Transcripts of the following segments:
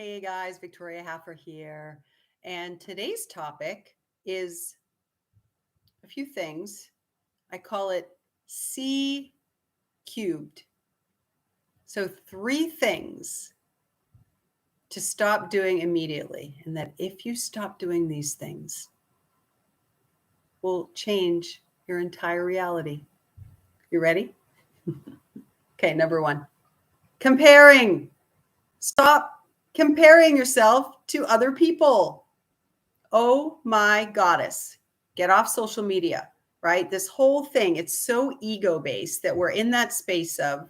Hey guys, Victoria Haffer here. And today's topic is a few things. I call it C cubed. So, three things to stop doing immediately. And that if you stop doing these things, will change your entire reality. You ready? Okay, number one, comparing. Stop comparing yourself to other people. Oh my goddess, get off social media, right? This whole thing, it's so ego-based that we're in that space of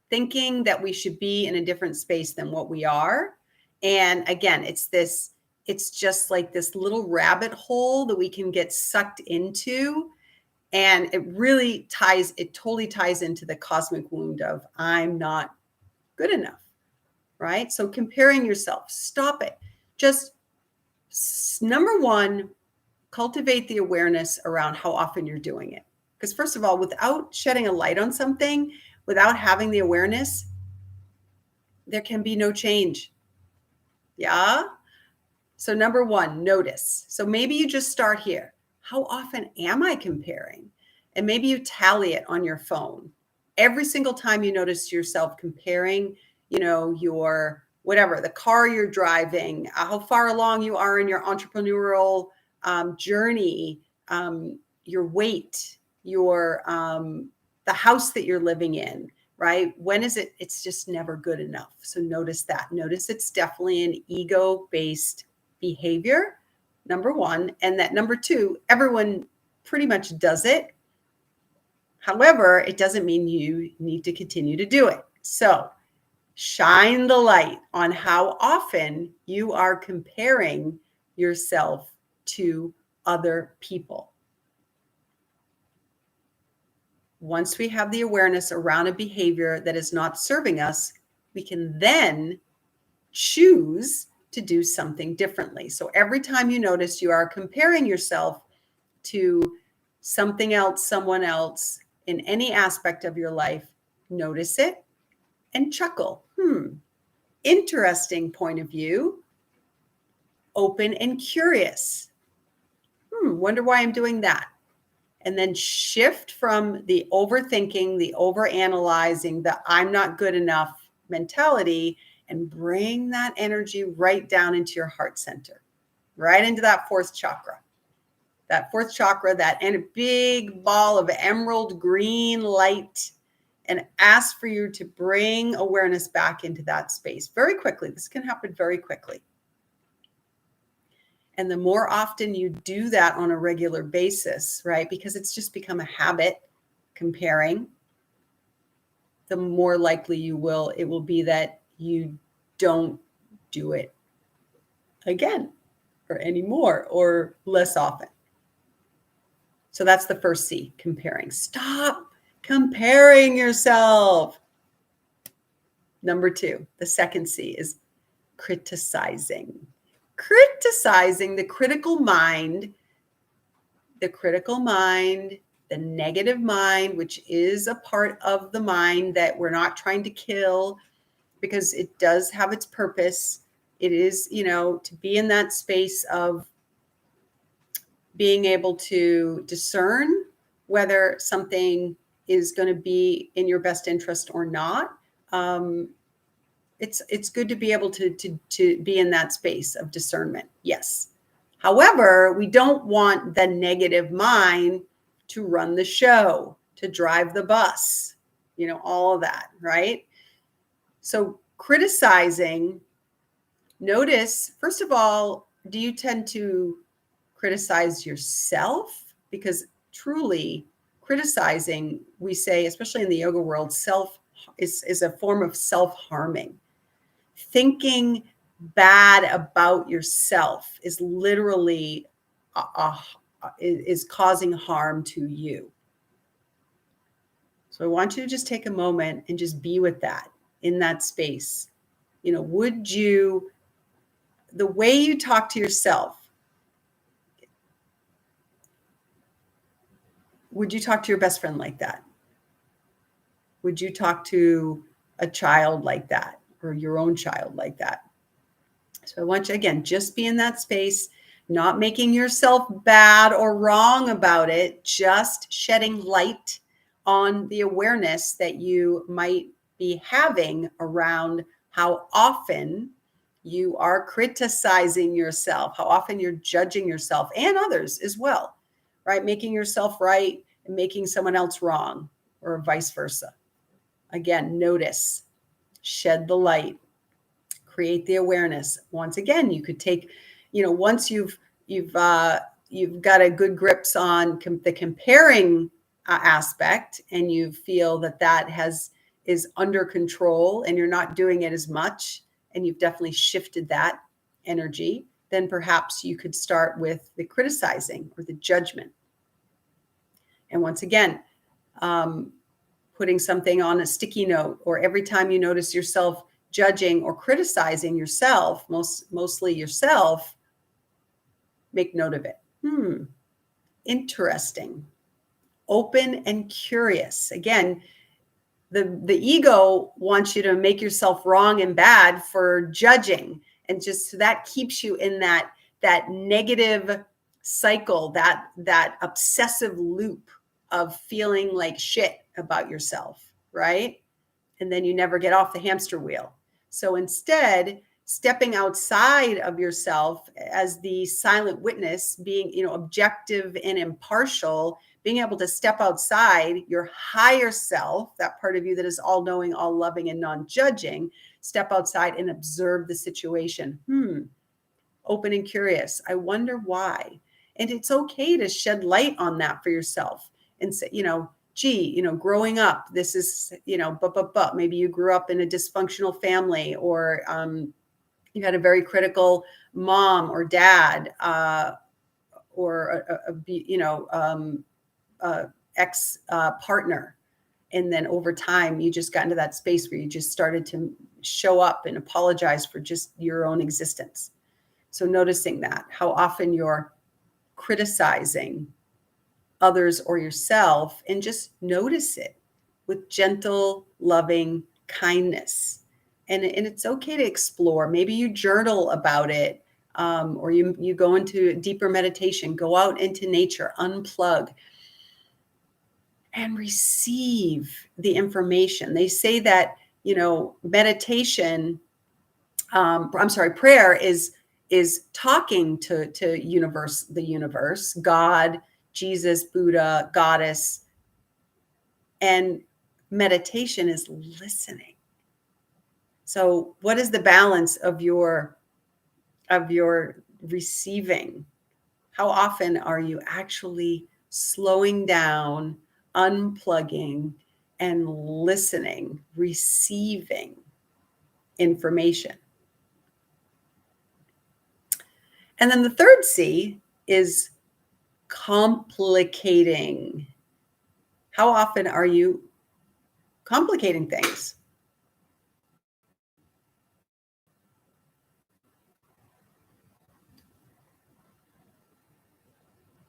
thinking that we should be in a different space than what we are. And again, it's just like this little rabbit hole that we can get sucked into. And it totally ties into the cosmic wound of I'm not good enough, right? So comparing yourself, stop it. Just number one, cultivate the awareness around how often you're doing it. Because first of all, without shedding a light on something, without having the awareness, there can be no change. Yeah. So number one, notice. So maybe you just start here. How often am I comparing? And maybe you tally it on your phone. Every single time you notice yourself comparing, your whatever, the car you're driving, how far along you are in your entrepreneurial journey, your weight, the house that you're living in, right? When is it? It's just never good enough. So notice that. Notice it's definitely an ego-based behavior, number one. And that number two, everyone pretty much does it. However, it doesn't mean you need to continue to do it. So shine the light on how often you are comparing yourself to other people. Once we have the awareness around a behavior that is not serving us, we can then choose to do something differently. So every time you notice you are comparing yourself to something else, someone else in any aspect of your life, notice it and chuckle. Interesting point of view. Open and curious. Wonder why I'm doing that. And then shift from the overthinking, the overanalyzing, the I'm not good enough mentality, and bring that energy right down into your heart center, right into that fourth chakra. That fourth chakra, that and a big ball of emerald green light, and ask for you to bring awareness back into that space very quickly. This can happen very quickly. And the more often you do that on a regular basis, right, because it's just become a habit comparing, the more likely it will be that you don't do it again or anymore or less often. So that's the first C, comparing. Stop comparing yourself. Number two, the second C is criticizing. Criticizing the critical mind, the negative mind, which is a part of the mind that we're not trying to kill because it does have its purpose. It is, to be in that space of being able to discern whether something is going to be in your best interest or not. It's good to be able to be in that space of discernment. Yes. However, we don't want the negative mind to run the show, to drive the bus, all of that, right? So criticizing, notice, first of all, do you tend to criticize yourself? Because truly criticizing, we say, especially in the yoga world, is a form of self-harming. Thinking bad about yourself is literally is causing harm to you. So I want you to just take a moment and just be with that, in that space. The way you talk to yourself, would you talk to your best friend like that? Would you talk to a child like that? or your own child like that. So I want you, again, just be in that space, not making yourself bad or wrong about it, just shedding light on the awareness that you might be having around how often you are criticizing yourself, how often you're judging yourself and others as well, right? Making yourself right and making someone else wrong, or vice versa. Again, notice, shed the light, create the awareness. Once again, you could take, once you've got a good grips on the comparing aspect, and you feel that is under control and you're not doing it as much, and you've definitely shifted that energy, then perhaps you could start with the criticizing or the judgment. And once again, putting something on a sticky note, or every time you notice yourself judging or criticizing yourself, mostly yourself, make note of it. Interesting. Open and curious. Again, the ego wants you to make yourself wrong and bad for judging, and just so that keeps you in that negative cycle, that obsessive loop of feeling like shit about yourself, right? And then you never get off the hamster wheel. So instead, stepping outside of yourself as the silent witness, being, objective and impartial, being able to step outside your higher self, that part of you that is all knowing, all loving, and non-judging, step outside and observe the situation. Open and curious. I wonder why. And it's okay to shed light on that for yourself and say, gee, growing up, this is, but maybe you grew up in a dysfunctional family, or you had a very critical mom or dad, or ex partner. And then over time, you just got into that space where you just started to show up and apologize for just your own existence. So noticing that, how often you're criticizing others or yourself, and just notice it with gentle, loving kindness. And it's okay to explore. Maybe you journal about it, or you go into deeper meditation, go out into nature, unplug, and receive the information. They say that, meditation, prayer is talking to the universe, God, Jesus, Buddha, Goddess, and meditation is listening. So what is the balance of your receiving? How often are you actually slowing down, unplugging, and listening, receiving information? And then the third C is complicating. How often are you complicating things?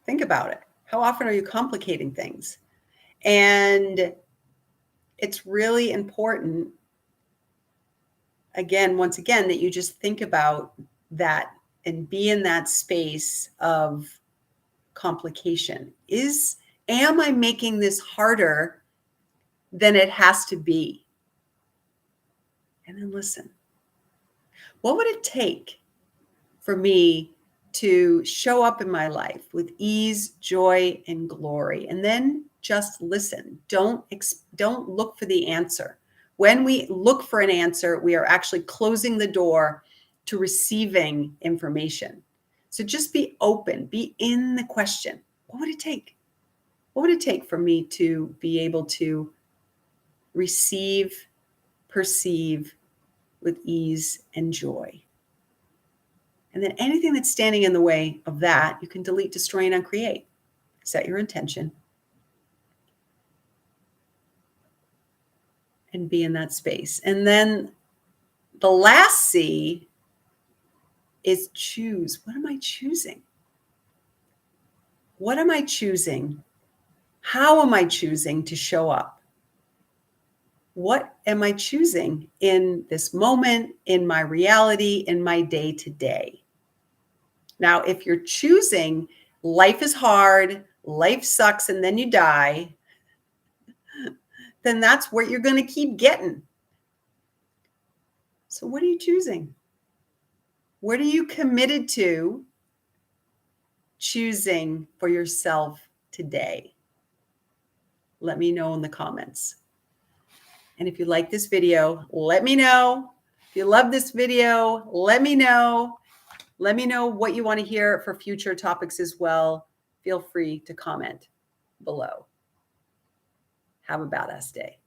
Think about it. How often are you complicating things? And it's really important, once again, that you just think about that and be in that space of complication. Am I making this harder than it has to be? And then listen. What would it take for me to show up in my life with ease, joy, and glory? And then just listen. Don't look for the answer. When we look for an answer, we are actually closing the door to receiving information. So just be open, be in the question. What would it take? What would it take for me to be able to receive, perceive with ease and joy? And then anything that's standing in the way of that, you can delete, destroy, and uncreate. Set your intention and be in that space. And then the last C is choose. What am I choosing? What am I choosing? How am I choosing to show up? What am I choosing in this moment, in my reality, in my day to day? Now, if you're choosing life is hard, life sucks, and then you die, then that's what you're going to keep getting. So what are you choosing? What are you committed to choosing for yourself today? Let me know in the comments. And if you like this video, let me know. If you love this video, let me know. Let me know what you want to hear for future topics as well. Feel free to comment below. Have a badass day.